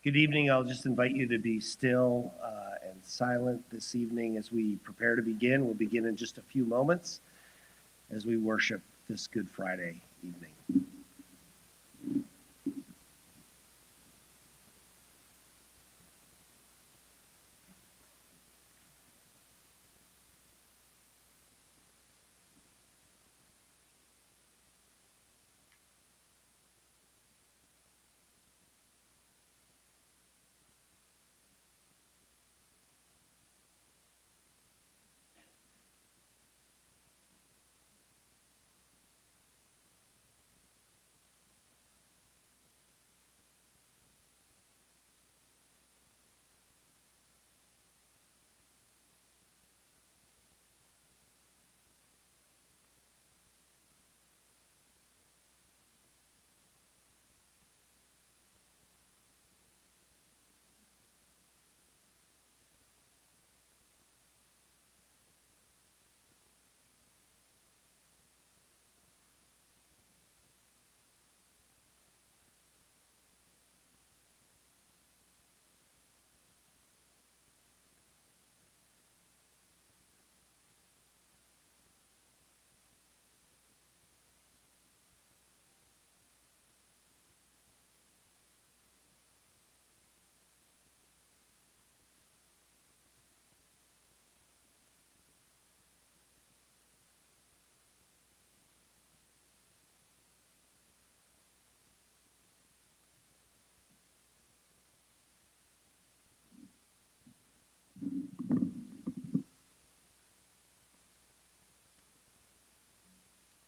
Good evening. I'll just invite you to be still and silent this evening as we prepare to begin. We'll begin in just a few moments as we worship this Good Friday evening.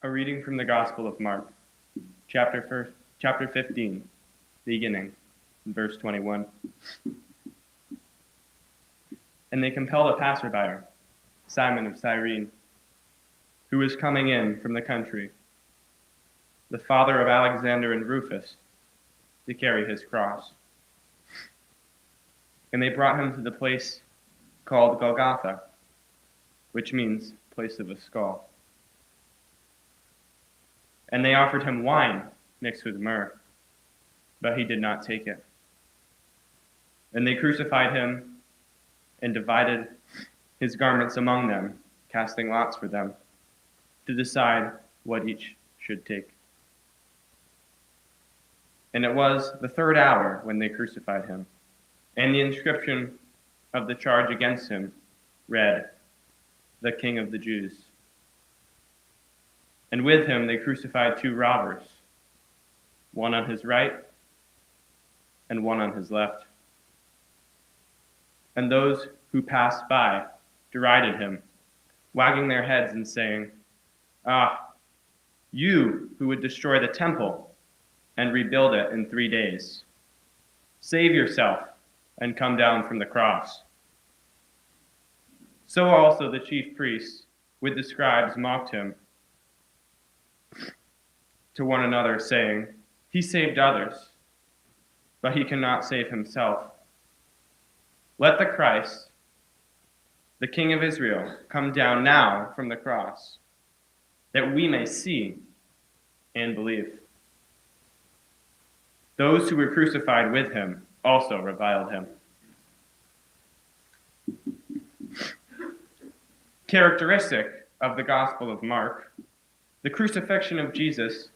A reading from the Gospel of Mark, chapter 15, beginning in verse 21. And they compelled a passerby, Simon of Cyrene, who was coming in from the country, the father of Alexander and Rufus, to carry his cross. And they brought him to the place called Golgotha, which means place of a skull. And they offered him wine mixed with myrrh, but he did not take it. And they crucified him and divided his garments among them, casting lots for them, to decide what each should take. And it was the third hour when they crucified him, and the inscription of the charge against him read, "The King of the Jews." And with him they crucified two robbers, one on his right and one on his left. And those who passed by derided him, wagging their heads and saying, "Ah, you who would destroy the temple and rebuild it in 3 days, save yourself and come down from the cross." So also the chief priests with the scribes mocked him to one another, saying, "He saved others, but he cannot save himself. Let the Christ, the King of Israel, come down now from the cross, that we may see and believe." Those who were crucified with him also reviled him. Characteristic of the Gospel of Mark, the crucifixion of Jesus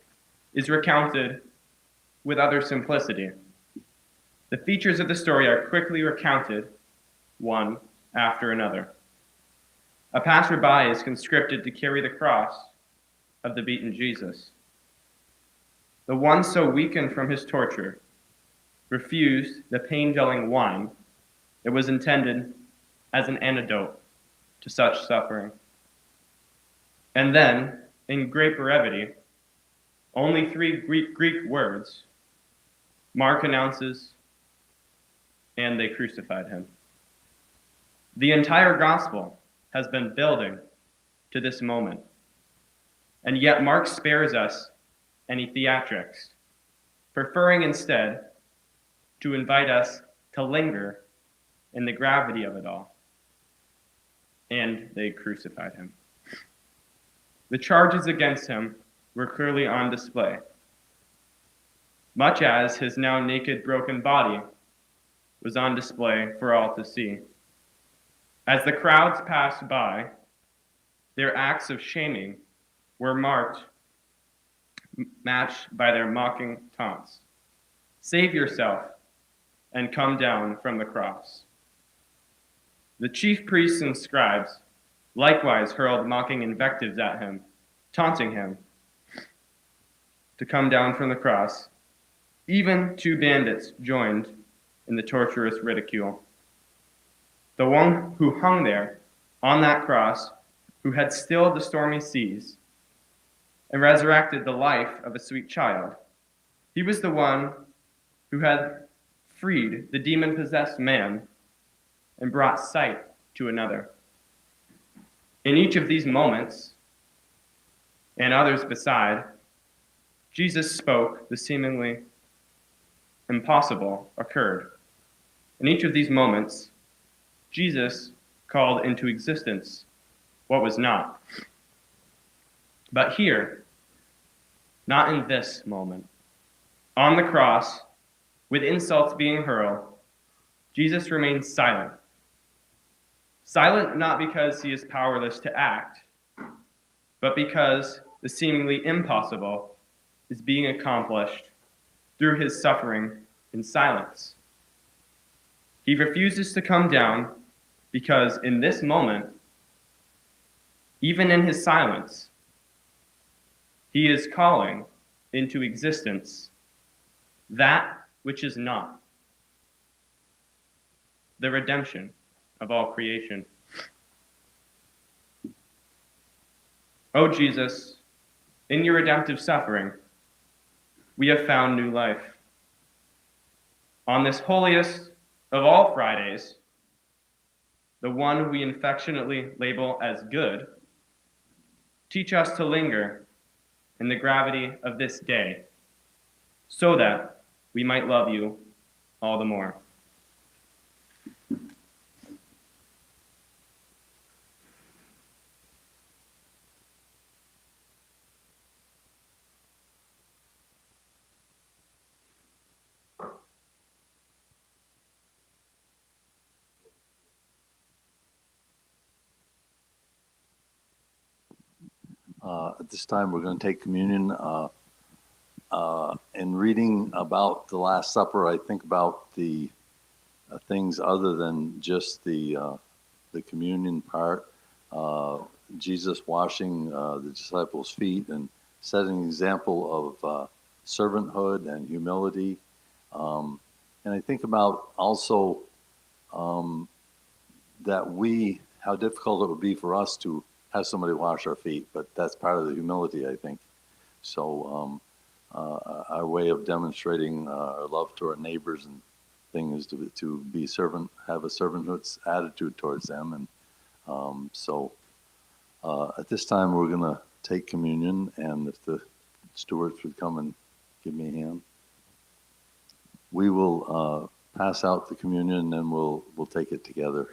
is recounted with utter simplicity. The features of the story are quickly recounted, one after another. A passerby is conscripted to carry the cross of the beaten Jesus. The one so weakened from his torture refused the pain-dulling wine that was intended as an antidote to such suffering. And then, in great brevity, only 3 Greek words, Mark announces, "And they crucified him." The entire gospel has been building to this moment, and yet Mark spares us any theatrics, preferring instead to invite us to linger in the gravity of it all. And they crucified him. The charges against him were clearly on display, much as his now naked, broken body was on display for all to see. As the crowds passed by, their acts of shaming were matched by their mocking taunts. Save yourself and come down from the cross. The chief priests and scribes likewise hurled mocking invectives at him, taunting him to come down from the cross. Even 2 bandits joined in the torturous ridicule. The one who hung there on that cross, who had stilled the stormy seas and resurrected the life of a sweet child, he was the one who had freed the demon-possessed man and brought sight to another. In each of these moments, and others beside, Jesus spoke the seemingly impossible occurred. In each of these moments, Jesus called into existence what was not. But here, not in this moment, on the cross, with insults being hurled, Jesus remains silent. Silent not because he is powerless to act, but because the seemingly impossible is being accomplished through his suffering in silence. He refuses to come down because in this moment, even in his silence, he is calling into existence that which is not, the redemption of all creation. O Jesus, in your redemptive suffering, we have found new life. On this holiest of all Fridays, the one we affectionately label as good, teach us to linger in the gravity of this day, so that we might love you all the more. At this time, we're going to take communion. In reading about the Last Supper, I think about the things other than just the communion part. Jesus washing the disciples' feet and setting an example of servanthood and humility. And I think about also that how difficult it would be for us to have somebody wash our feet, but that's part of the humility, I think. So our way of demonstrating our love to our neighbors and things is to be have a servanthood attitude towards them. And so at this time, we're going to take communion, and if the stewards would come and give me a hand. We will pass out the communion, and then we'll take it together.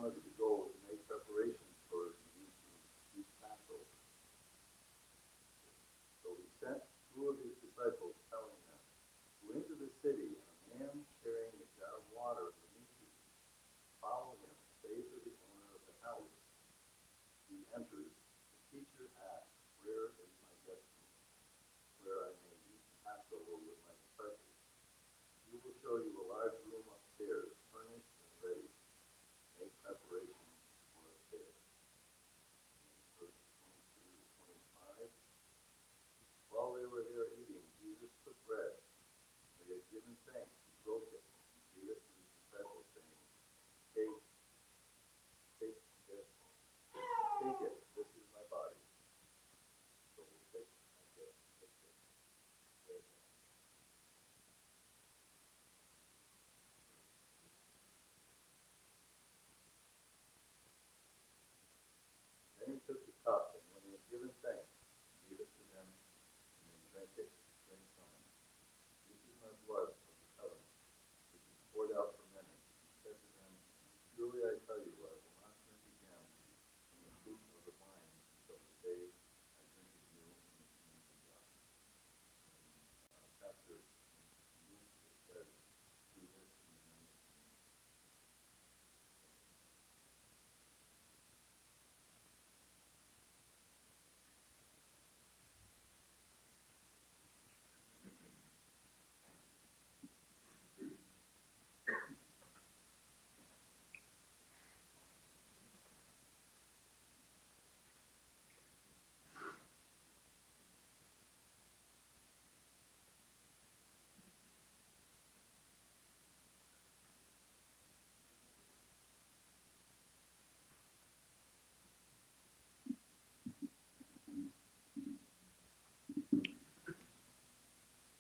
wanted to go to make preparations for the Passover. So he sent two of his disciples, telling them, "Go into the city, and a man carrying a jar of water will meet you. Follow him, say to the owner of the house." He enters. The teacher asks, "Where is my guest room, where I may eat Passover with my disciples?" "He will show you a large room upstairs, furnished and ready. Make preparations for us there." Verses 22 to 25. While they were there eating, Jesus took bread. When he had given thanks, he broke it and gave it to his disciples, saying, "Take, take this, take it. This is my body." So we'll take this. Bread now. Then he took the cup, and when he had given thanks, he gave it to them, and they drank it, saying, "This is my blood of the covenant, which is poured out for many." He said to them, "Truly I tell you, I will not drink again from the fruit of the vine until the day I drink it new in the kingdom of God." Pastor Luke said, "Do this in remembrance of me."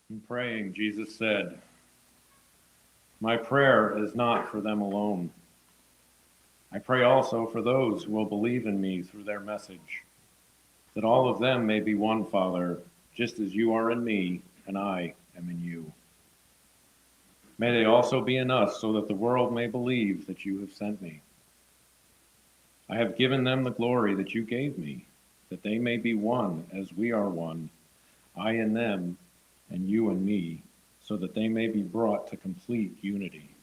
In praying, Jesus said, "My prayer is not for them alone. I pray also for those who will believe in me through their message, that all of them may be one, Father, just as you are in me and I am in you. May they also be in us, so that the world may believe that you have sent me. I have given them the glory that you gave me, that they may be one as we are one, I in them and you in me, so that they may be brought to complete unity.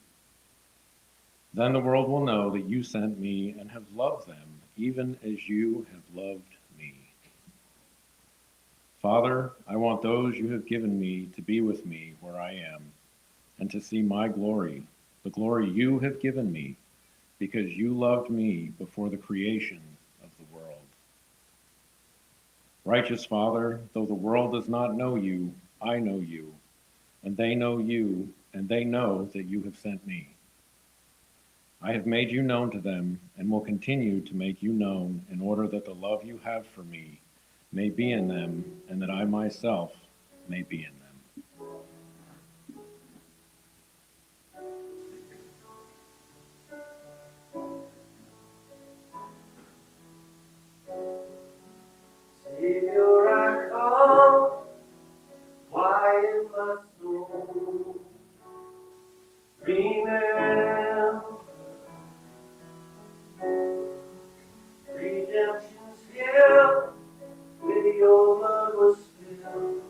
Then the world will know that you sent me and have loved them, even as you have loved me. Father, I want those you have given me to be with me where I am, and to see my glory, the glory you have given me, because you loved me before the creation of the world. Righteous Father, though the world does not know you, I know you, and they know you, and they know that you have sent me. I have made you known to them, and will continue to make you known, in order that the love you have for me may be in them, and that I myself may be in them. Savior, I come, quiet my soul. Remember, redemption's here, where your blood was spilled.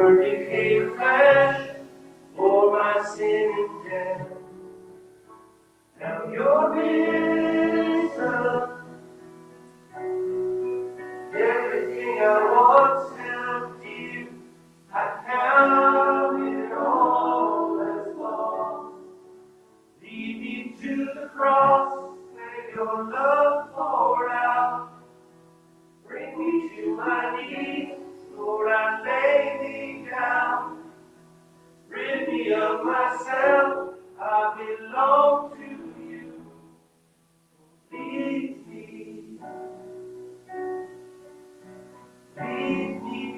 Word became flesh, bore my sin and death. Now you're risen. Everything I once held dear, I count it all as lost. Lead me to the cross, where your love poured out. Bring me to my knees, Lord, I lay me down. Rid me of myself, I belong to you. Lead me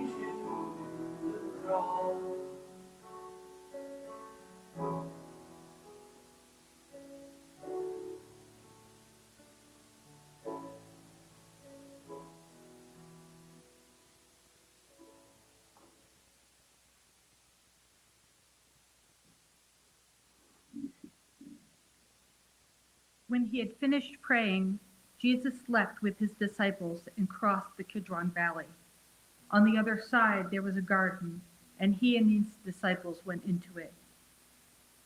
to the cross. When he had finished praying, Jesus left with his disciples and crossed the Kidron Valley. On the other side there was a garden, and he and his disciples went into it.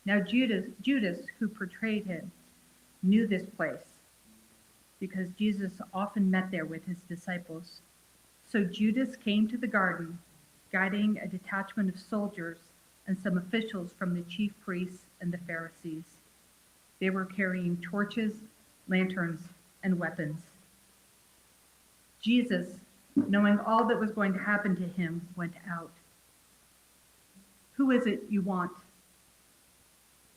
Now Judas, who betrayed him, knew this place, because Jesus often met there with his disciples. So Judas came to the garden, guiding a detachment of soldiers and some officials from the chief priests and the Pharisees. They were carrying torches, lanterns, and weapons. Jesus, knowing all that was going to happen to him, went out. Who is it you want?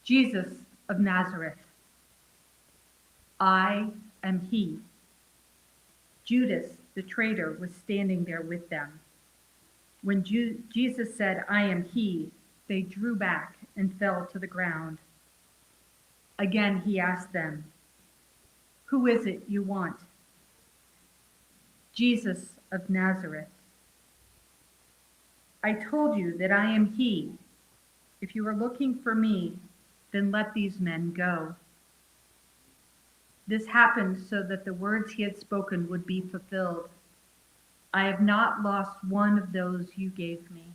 Jesus of Nazareth. I am he. Judas, the traitor, was standing there with them. When Jesus said, I am he, they drew back and fell to the ground. Again, he asked them, who is it you want? Jesus of Nazareth. I told you that I am he. If you are looking for me, then let these men go. This happened so that the words he had spoken would be fulfilled. I have not lost one of those you gave me.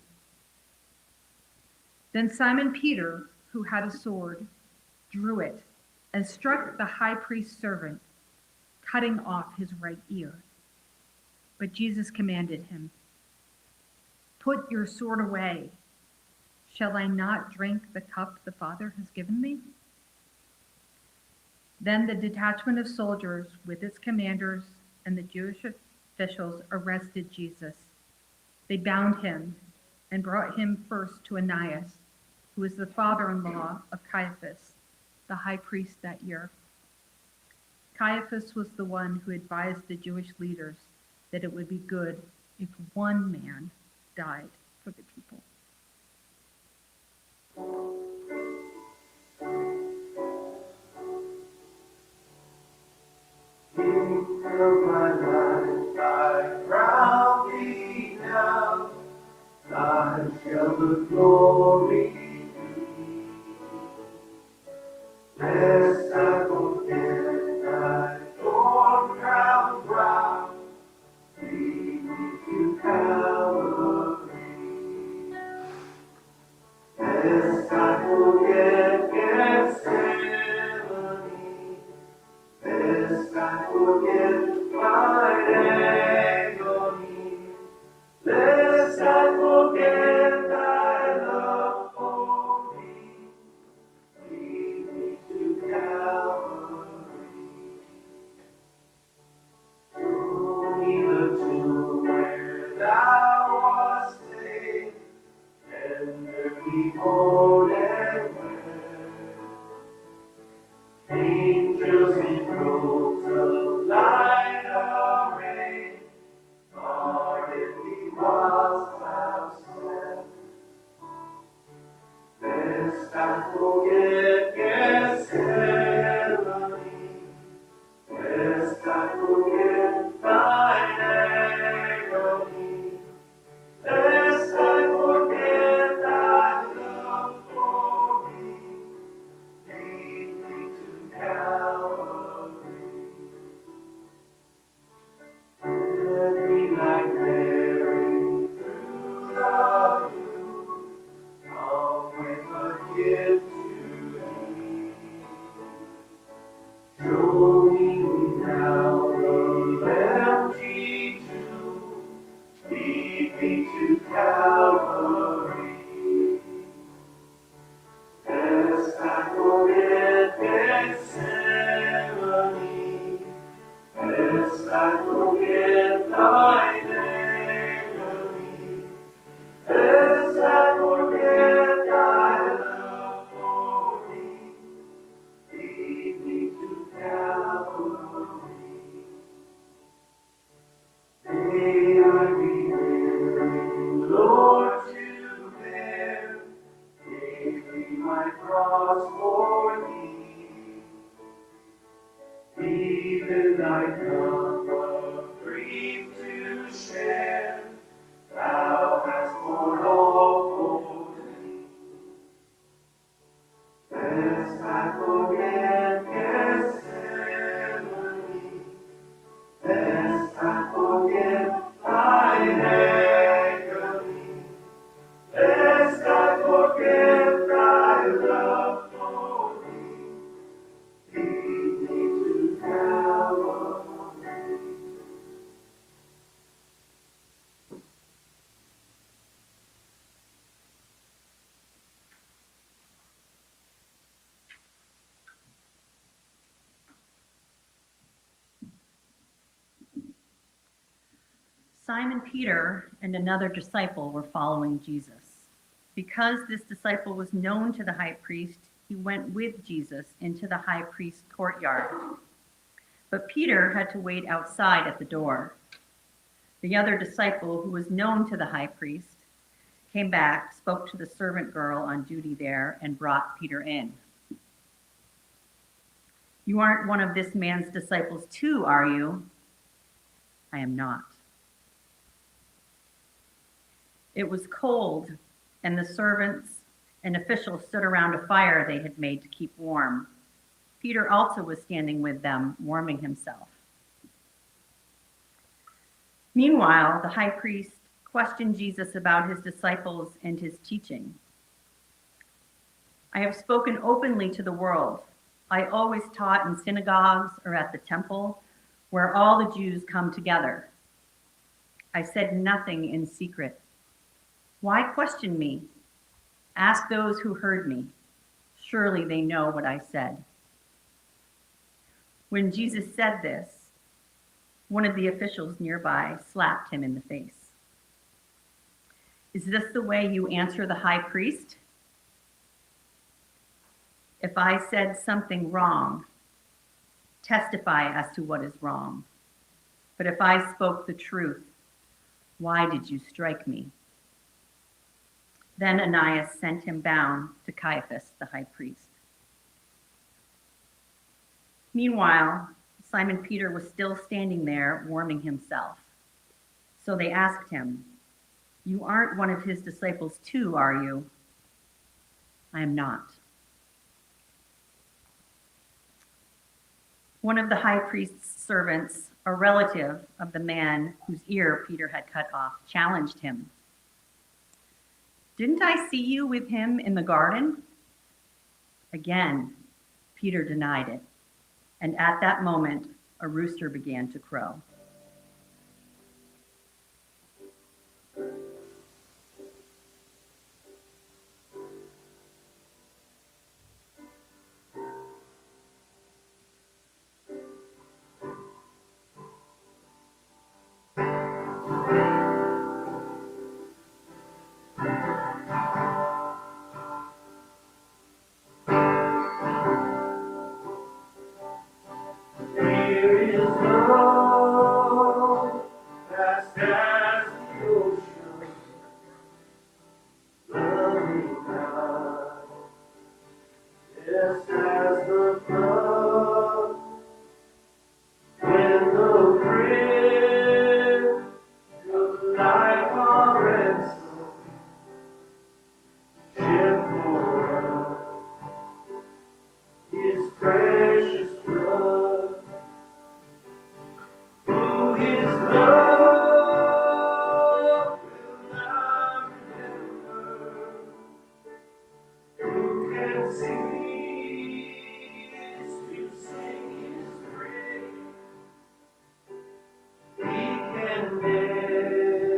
Then Simon Peter, who had a sword, drew it and struck the high priest's servant, cutting off his right ear. But Jesus commanded him, put your sword away. Shall I not drink the cup the Father has given me? Then the detachment of soldiers with its commanders and the Jewish officials arrested Jesus. They bound him and brought him first to Ananias, who was the father-in-law of Caiaphas, the high priest that year. Caiaphas was the one who advised the Jewish leaders that it would be good if one man died for the people. King of my life, I crown thee now. Thine shall the glory be. Lest I forget thy thorn crown brow, lead me to Calvary. Lest I forget Gethsemane, lest I forget mine agony, lest I forget thy love for me, lead me to Calvary. Show me the tomb where thou wast laid, tender behold and angels in robes of light arrayed, guarded thee whilst thou slept. Lest I forget Gethsemane, lest I forget thine agony, lest I forget thy love for me to Calvary. Lest I forget Gethsemane, lest I forget thine agony, lest I forget thy love for me. Lead me to Calvary. May I be willing, Lord, to bear daily my cross for thee. Even thy cup of grief to share, thou hast borne all for me. Lest I forget Gethsemane, lest I forget thine agony, lest I forget thy love for me. Lead me to Calvary. Simon Peter and another disciple were following Jesus. Because this disciple was known to the high priest, he went with Jesus into the high priest's courtyard. But Peter had to wait outside at the door. The other disciple, who was known to the high priest, came back, spoke to the servant girl on duty there, and brought Peter in. "You aren't one of this man's disciples too, are you?" "I am not." It was cold, and the servants and officials stood around a fire they had made to keep warm. Peter also was standing with them, warming himself. Meanwhile, the high priest questioned Jesus about his disciples and his teaching. "I have spoken openly to the world. I always taught in synagogues or at the temple, where all the Jews come together. I said nothing in secret. Why question me? Ask those who heard me. Surely they know what I said." When Jesus said this, one of the officials nearby slapped him in the face. "Is this the way you answer the high priest? If I said something wrong, testify as to what is wrong. But if I spoke the truth, why did you strike me?" Then Ananias sent him bound to Caiaphas, the high priest. Meanwhile, Simon Peter was still standing there warming himself. So they asked him, "You aren't one of his disciples too, are you?" "I am not." One of the high priest's servants, a relative of the man whose ear Peter had cut off, challenged him. "Didn't I see you with him in the garden?" Again, Peter denied it, and at that moment, a rooster began to crow. Here is love, vast as the ocean, loving God, just as the flood, when the prince of life our ransom, shed for us his precious blood. Who his love will not remember? Who can cease to sing his praise? He can never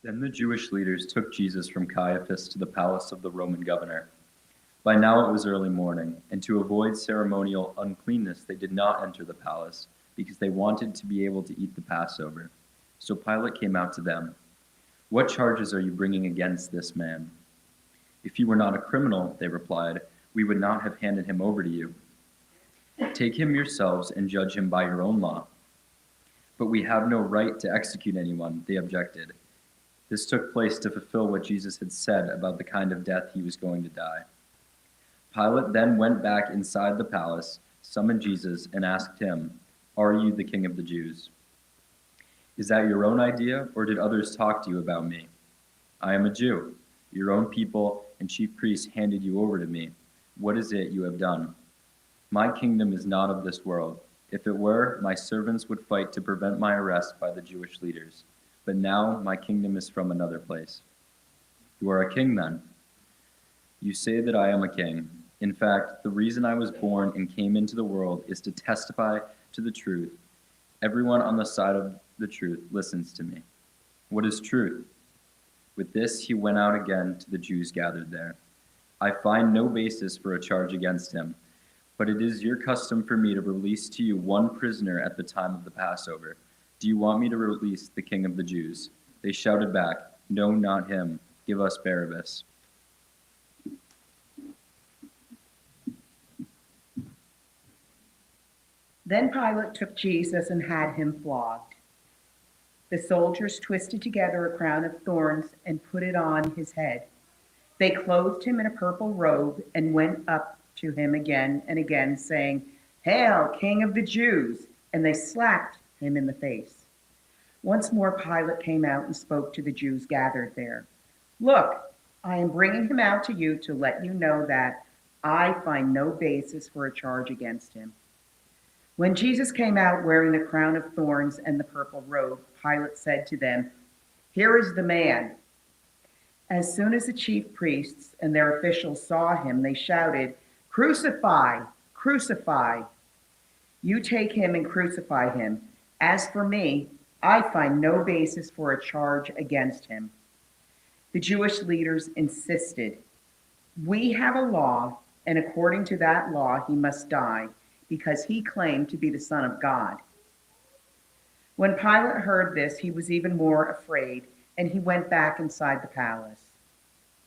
Then the Jewish leaders took Jesus from Caiaphas to the palace of the Roman governor. By now it was early morning, and to avoid ceremonial uncleanness, they did not enter the palace, because they wanted to be able to eat the Passover. So Pilate came out to them. "What charges are you bringing against this man?" "If he were not a criminal," they replied, "we would not have handed him over to you. Take him yourselves and judge him by your own law." "But we have no right to execute anyone," they objected. This took place to fulfill what Jesus had said about the kind of death he was going to die. Pilate then went back inside the palace, summoned Jesus, and asked him, "Are you the king of the Jews?" "Is that your own idea, or did others talk to you about me?" "I am a Jew. Your own people and chief priests handed you over to me. What is it you have done?" "My kingdom is not of this world. If it were, my servants would fight to prevent my arrest by the Jewish leaders. But now my kingdom is from another place." "You are a king then?" "You say that I am a king. In fact, the reason I was born and came into the world is to testify to the truth. Everyone on the side of the truth listens to me." "What is truth?" With this, he went out again to the Jews gathered there. "I find no basis for a charge against him, but it is your custom for me to release to you one prisoner at the time of the Passover. Do you want me to release the king of the Jews?" They shouted back, "No, not him. Give us Barabbas." Then Pilate took Jesus and had him flogged. The soldiers twisted together a crown of thorns and put it on his head. They clothed him in a purple robe and went up to him again and again, saying, "Hail, King of the Jews!" And they slapped him in the face. Once more Pilate came out and spoke to the Jews gathered there. "Look, I am bringing him out to you to let you know that I find no basis for a charge against him." When Jesus came out wearing the crown of thorns and the purple robe, Pilate said to them, "Here is the man." As soon as the chief priests and their officials saw him, they shouted, "Crucify! Crucify! You take him and crucify him. As for me, I find no basis for a charge against him." The Jewish leaders insisted, "We have a law, and according to that law, he must die, because he claimed to be the Son of God." When Pilate heard this, he was even more afraid, and he went back inside the palace.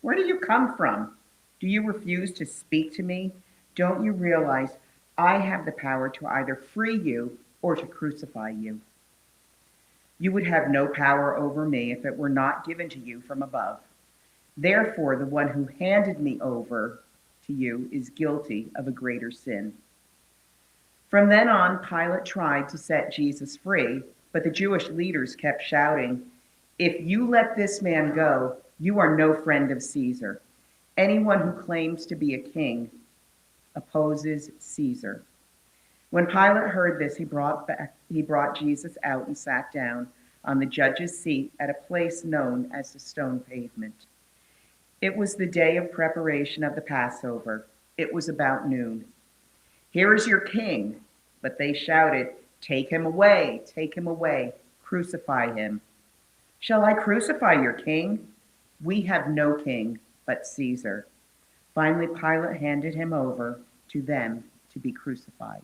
"Where do you come from? Do you refuse to speak to me? Don't you realize I have the power to either free you or to crucify you? You would have no power over me if it were not given to you from above. Therefore, the one who handed me over to you is guilty of a greater sin." From then on, Pilate tried to set Jesus free, but the Jewish leaders kept shouting, "If you let this man go, you are no friend of Caesar. Anyone who claims to be a king opposes Caesar." When Pilate heard this, he brought Jesus out and sat down on the judge's seat at a place known as the Stone Pavement. It was the day of preparation of the Passover. It was about noon. "Here is your king." But they shouted, "Take him away, take him away, crucify him." "Shall I crucify your king?" "We have no king but Caesar." Finally, Pilate handed him over to them to be crucified.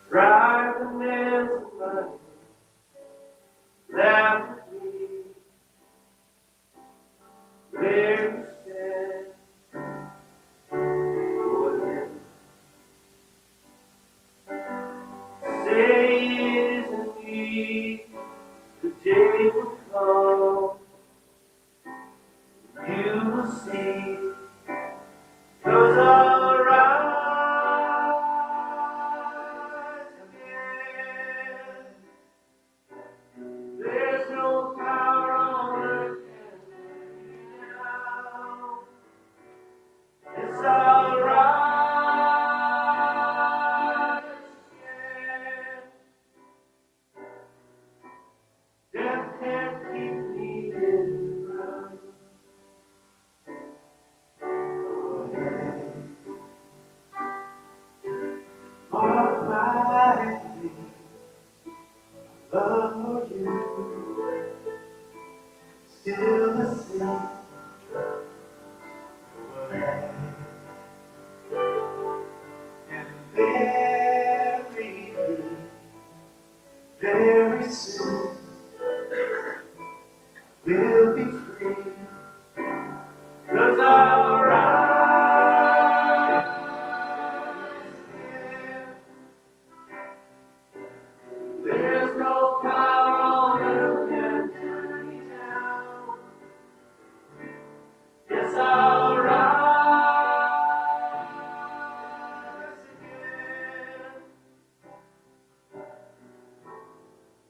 Drive the nails in my hands, laugh at me, where you stand, go ahead. Say it isn't me, the day will come, you will see, 'cause I'll rise again. There's no power on earth can bring me down. Yes, I'll rise. Very soon we'll be free, 'cause I'll rise again. There's no power on earth can turn me down. Yes, I'll rise again.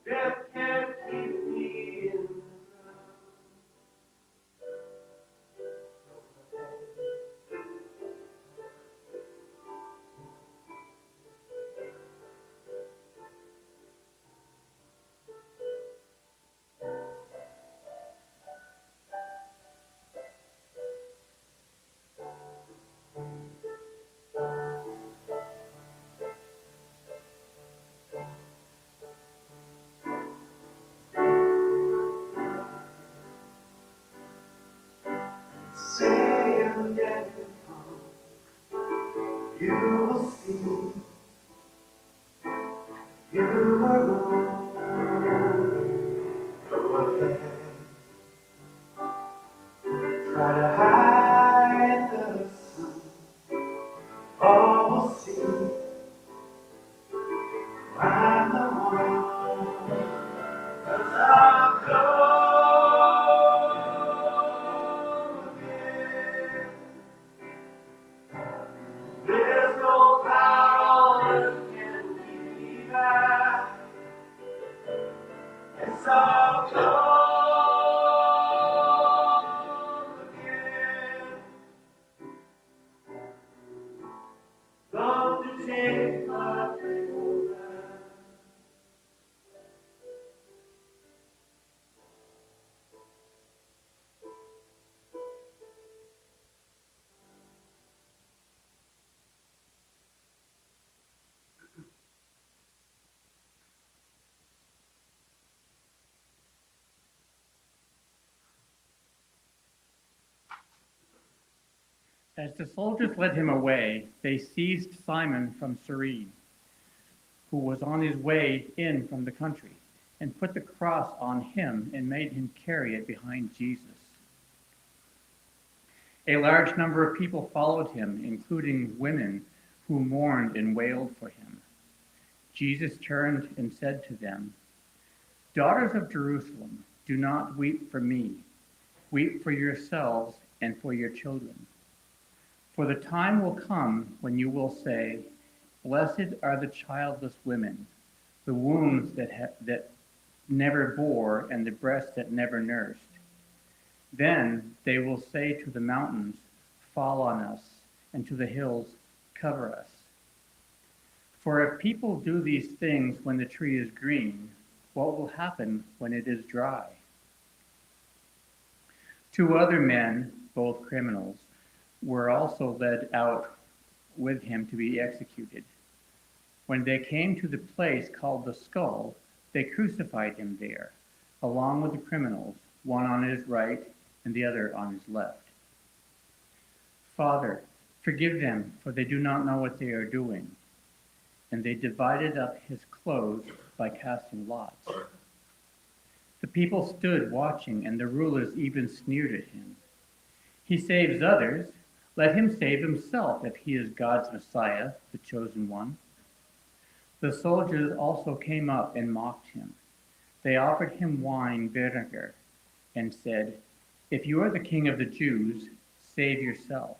Death can't keep me in the ground. Say I'm getting home. You will see. You are wrong. Go ahead. Try to hide the sun. All will see. I'm the one. 'Cause I'll go again. There's no power on earth can keep me back. Yes, I'll go again. Come to take my place back. As the soldiers led him away, they seized Simon from Cyrene, who was on his way in from the country, and put the cross on him and made him carry it behind Jesus. A large number of people followed him, including women who mourned and wailed for him. Jesus turned and said to them, "Daughters of Jerusalem, do not weep for me. Weep for yourselves and for your children. For the time will come when you will say, 'Blessed are the childless women, the wombs that never bore, and the breasts that never nursed.' Then they will say to the mountains, 'Fall on us,' and to the hills, 'Cover us.' For if people do these things when the tree is green, what will happen when it is dry?" 2 other men, both criminals, were also led out with him to be executed. When they came to the place called the Skull, they crucified him there, along with the criminals, one on his right and the other on his left. "Father, forgive them, for they do not know what they are doing." And they divided up his clothes by casting lots. The people stood watching, and the rulers even sneered at him. "He saves others. Let him save himself if he is God's Messiah, the chosen one." The soldiers also came up and mocked him. They offered him wine vinegar and said, "If you are the king of the Jews, save yourself."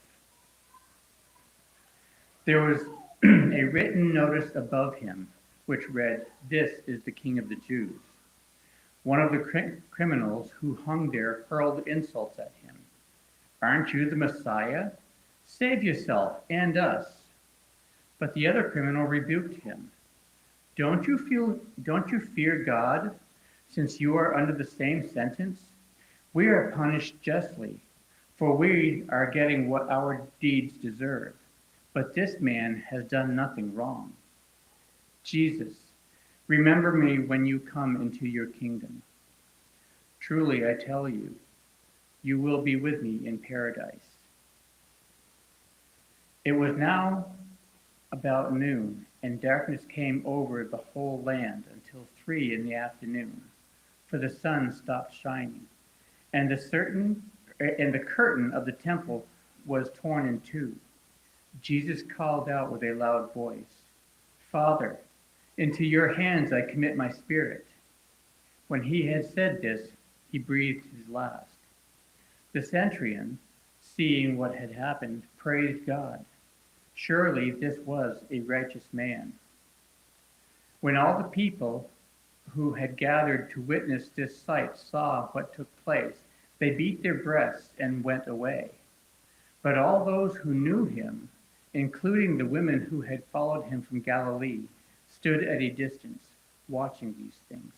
There was a written notice above him, which read, "This is the King of the Jews." One of the criminals who hung there hurled insults at him. "Aren't you the Messiah? Save yourself and us." But the other criminal rebuked him. Don't you fear God, since you are under the same sentence? We are punished justly, for we are getting what our deeds deserve. But this man has done nothing wrong." Jesus, remember me when you come into your kingdom. Truly, I tell you, you will be with me in paradise. It was now about noon, and darkness came over the whole land until 3 in the afternoon, for the sun stopped shining, and the curtain of the temple was torn in two. Jesus called out with a loud voice, "Father, into your hands I commit my spirit." When he had said this, he breathed his last. The centurion, seeing what had happened, praised God. Surely this was a righteous man. When all the people who had gathered to witness this sight saw what took place, they beat their breasts and went away. But all those who knew him, including the women who had followed him from Galilee, stood at a distance, watching these things.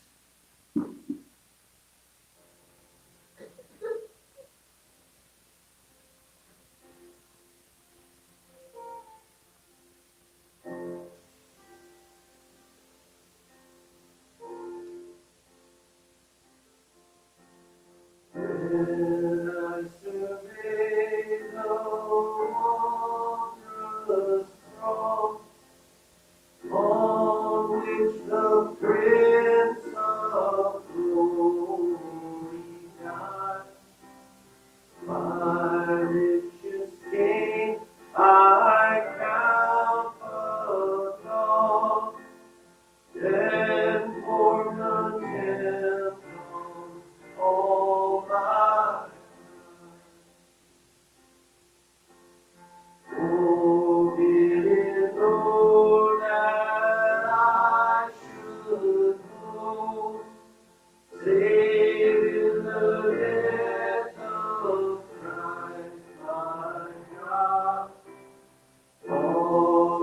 When I survey the wondrous cross on which the Prince of Glory died, my richest gain I count but naught, and for contempt all my forbidden, Lord, that I should know, save in the death of Christ my God, all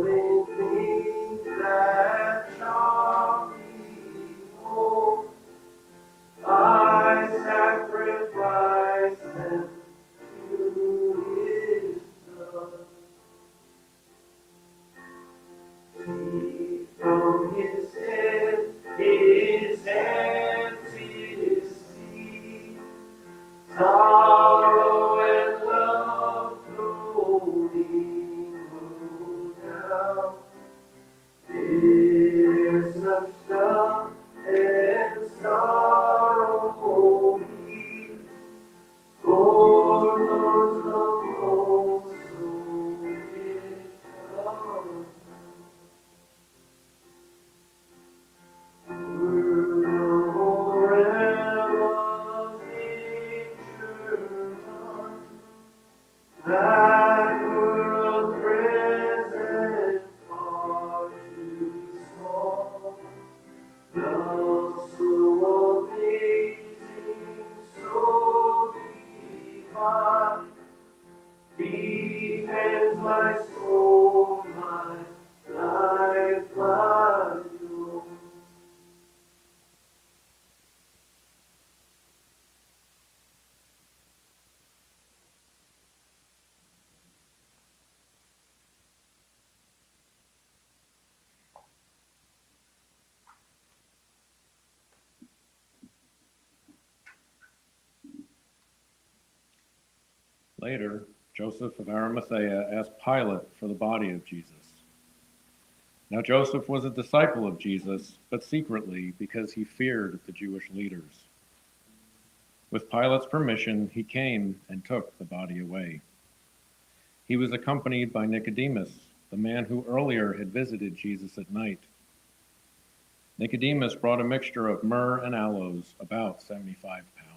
the things that charm me more, I sacrifice them to His Son. See from His head, His empty sea, sorrow and love floating down. There's such love and sorrow here, for Lord's love also is love. That world present far too small, love so amazing, so divine, defends my soul, my life, my joy. Later, Joseph of Arimathea asked Pilate for the body of Jesus. Now Joseph was a disciple of Jesus, but secretly because he feared the Jewish leaders. With Pilate's permission, he came and took the body away. He was accompanied by Nicodemus, the man who earlier had visited Jesus at night. Nicodemus brought a mixture of myrrh and aloes, about 75 pounds.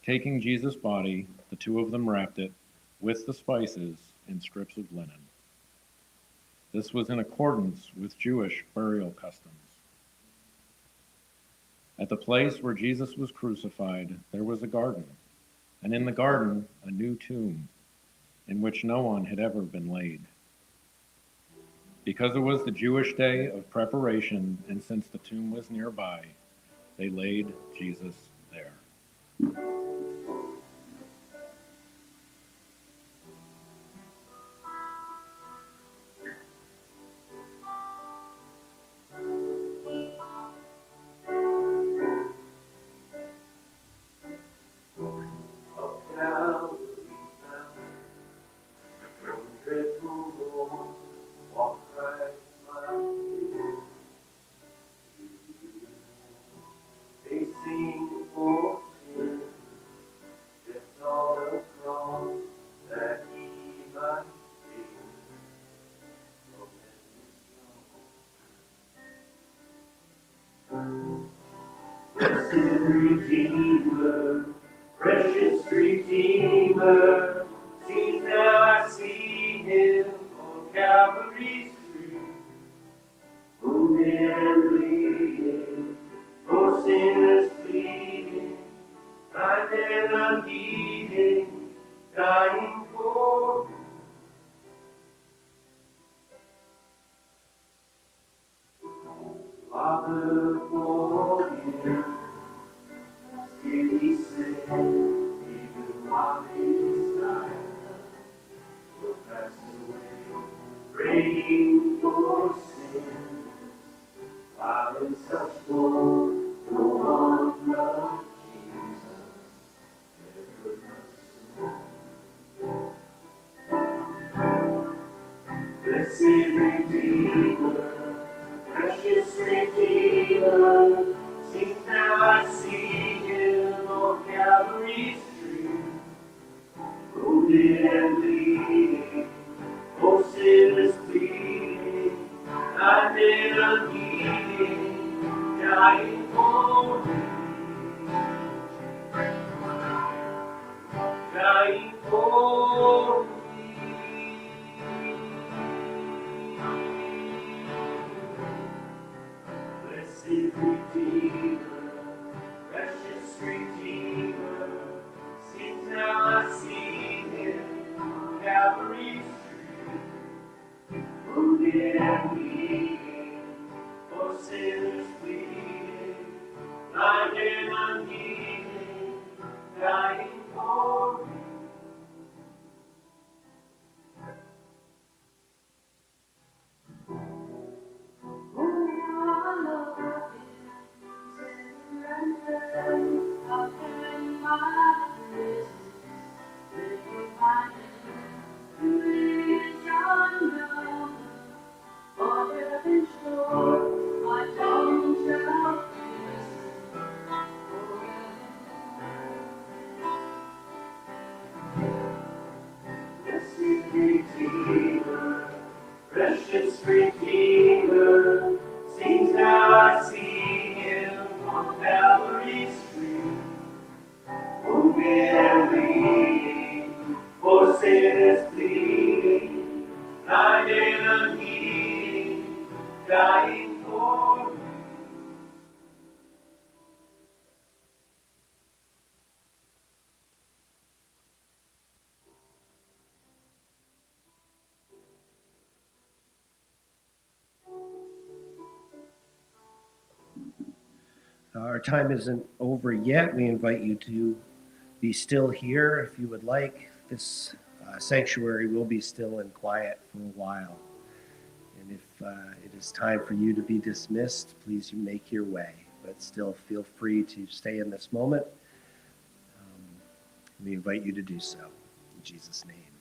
Taking Jesus' body, the two of them wrapped it, with the spices, in strips of linen. This was in accordance with Jewish burial customs. At the place where Jesus was crucified, there was a garden, and in the garden a new tomb, in which no one had ever been laid. Because it was the Jewish day of preparation, and since the tomb was nearby, they laid Jesus there. Redeemer, precious Redeemer, see now I see him on Calvary's tree, wounded and bleeding, for sinners pleading, blind and unheeding, dying for me. Father, for him, did he say, even while his life will pass away, praying for sin, while in such woe, no one loved Jesus, ever must. Blessed Redeemer, precious Redeemer, sing now I see him on Calvary's tree, wounded and bleeding, for sinners pleading, blind and unheeding, dying for me, dying for me. Blessed Redeemer, precious Redeemer, since now I see him on Calvary's tree, wounded and bleeding, for sinners pleading, blind and unheeding, dying for me. Blessed Redeemer, precious Redeemer, sings now I see him on Calvary's tree, wounded and bleeding, for sinners pleading, blind and unheeding, dying for me. Our time isn't over yet. We invite you to be still here if you would like. This sanctuary will be still and quiet for a while. And if it is time for you to be dismissed, please make your way. But still feel free to stay in this moment. We invite you to do so. In Jesus' name.